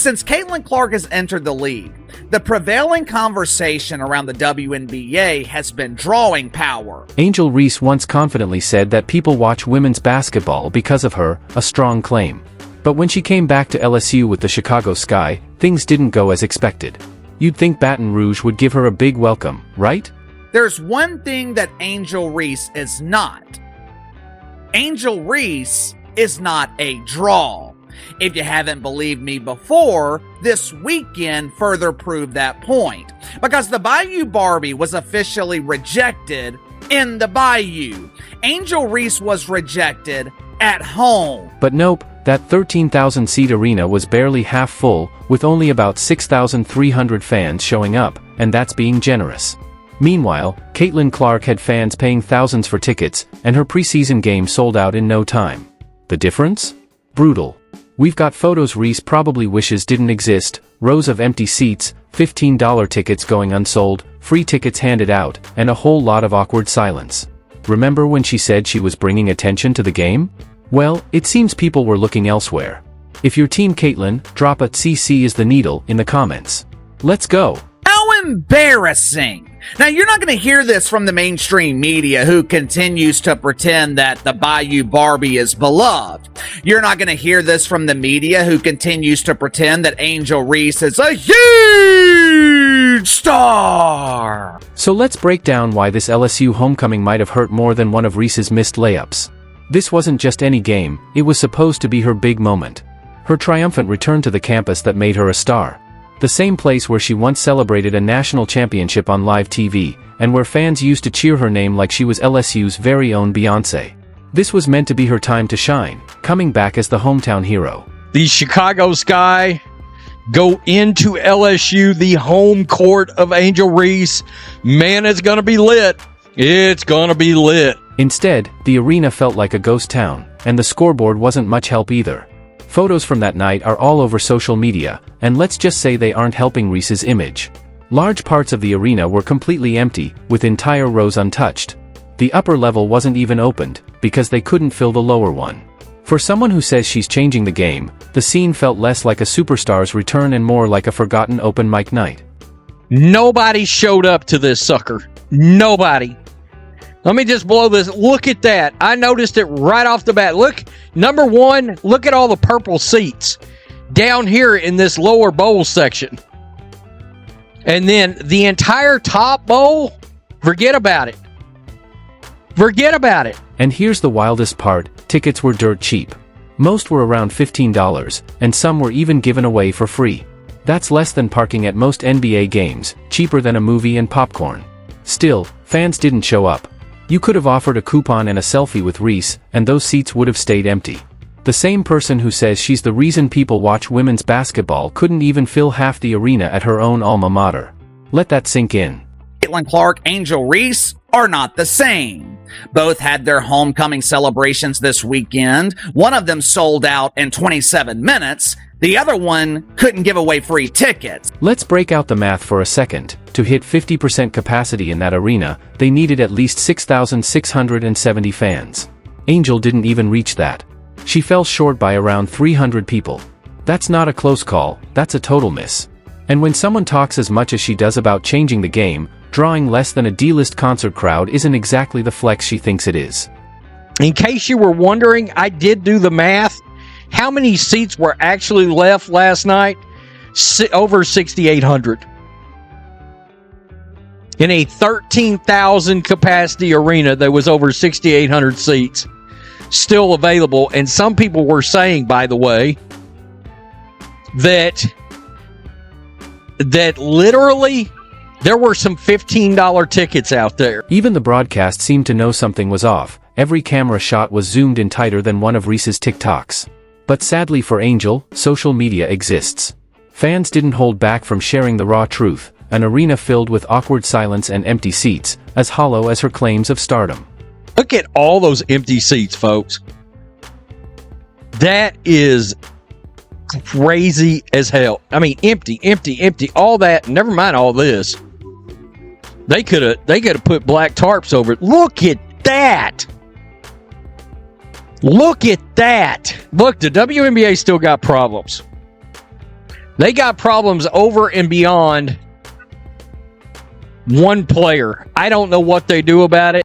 Since Caitlin Clark has entered the league, the prevailing conversation around the WNBA has been drawing power. Angel Reese once confidently said that people watch women's basketball because of her, a strong claim. But when she came back to LSU with the Chicago Sky, things didn't go as expected. You'd think Baton Rouge would give her a big welcome, right? There's one thing that Angel Reese is not. Angel Reese is not a draw. If you haven't believed me before, this weekend further proved that point. Because the Bayou Barbie was officially rejected in the Bayou. Angel Reese was rejected at home. But nope, that 13,000-seat arena was barely half full, with only about 6,300 fans showing up, and that's being generous. Meanwhile, Caitlin Clark had fans paying thousands for tickets, and her preseason game sold out in no time. The difference? Brutal. We've got photos Reese probably wishes didn't exist, rows of empty seats, $15 tickets going unsold, free tickets handed out, and a whole lot of awkward silence. Remember when she said she was bringing attention to the game? Well, it seems people were looking elsewhere. If you're Team Caitlin, drop a CC is the needle in the comments. Let's go. How embarrassing! Now, you're not going to hear this from the mainstream media who continues to pretend that the Bayou Barbie is beloved. You're not going to hear this from the media who continues to pretend that Angel Reese is a huge star. So let's break down why this LSU homecoming might have hurt more than one of Reese's missed layups. This wasn't just any game, it was supposed to be her big moment. Her triumphant return to the campus that made her a star. The same place where she once celebrated a national championship on live TV, and where fans used to cheer her name like she was LSU's very own Beyoncé. This was meant to be her time to shine, coming back as the hometown hero. The Chicago Sky go into LSU, the home court of Angel Reese. Man, it's going to be lit. It's going to be lit. Instead, the arena felt like a ghost town, and the scoreboard wasn't much help either. Photos from that night are all over social media, and let's just say they aren't helping Reese's image. Large parts of the arena were completely empty, with entire rows untouched. The upper level wasn't even opened, because they couldn't fill the lower one. For someone who says she's changing the game, the scene felt less like a superstar's return and more like a forgotten open mic night. Nobody showed up to this sucker. Nobody. Let me just blow this. Look at that. I noticed it right off the bat. Look, number one, look at all the purple seats down here in this lower bowl section. And then the entire top bowl, forget about it. Forget about it. And here's the wildest part, tickets were dirt cheap. Most were around $15, and some were even given away for free. That's less than parking at most NBA games, cheaper than a movie and popcorn. Still, fans didn't show up. You could have offered a coupon and a selfie with Reese, and those seats would have stayed empty. The same person who says she's the reason people watch women's basketball couldn't even fill half the arena at her own alma mater. Let that sink in. Caitlin Clark, Angel Reese are not the same. Both had their homecoming celebrations this weekend. One of them sold out in 27 minutes. The other one couldn't give away free tickets. Let's break out the math for a second. To hit 50% capacity in that arena, they needed at least 6,670 fans. Angel didn't even reach that. She fell short by around 300 people. That's not a close call, that's a total miss. And when someone talks as much as she does about changing the game, drawing less than a D-list concert crowd isn't exactly the flex she thinks it is. In case you were wondering, I did do the math. How many seats were actually left last night? Over 6,800. In a 13,000 capacity arena, there was over 6,800 seats still available. And some people were saying, by the way, that literally there were some $15 tickets out there. Even the broadcast seemed to know something was off. Every camera shot was zoomed in tighter than one of Reese's TikToks. But sadly for Angel, social media exists. Fans didn't hold back from sharing the raw truth, an arena filled with awkward silence and empty seats, as hollow as her claims of stardom. Look at all those empty seats, folks. That is crazy as hell. I mean, empty, all that, never mind all this. They could have put black tarps over it. Look at that. Look at that. Look, the WNBA still got problems. They got problems over and beyond one player. I don't know what they do about it.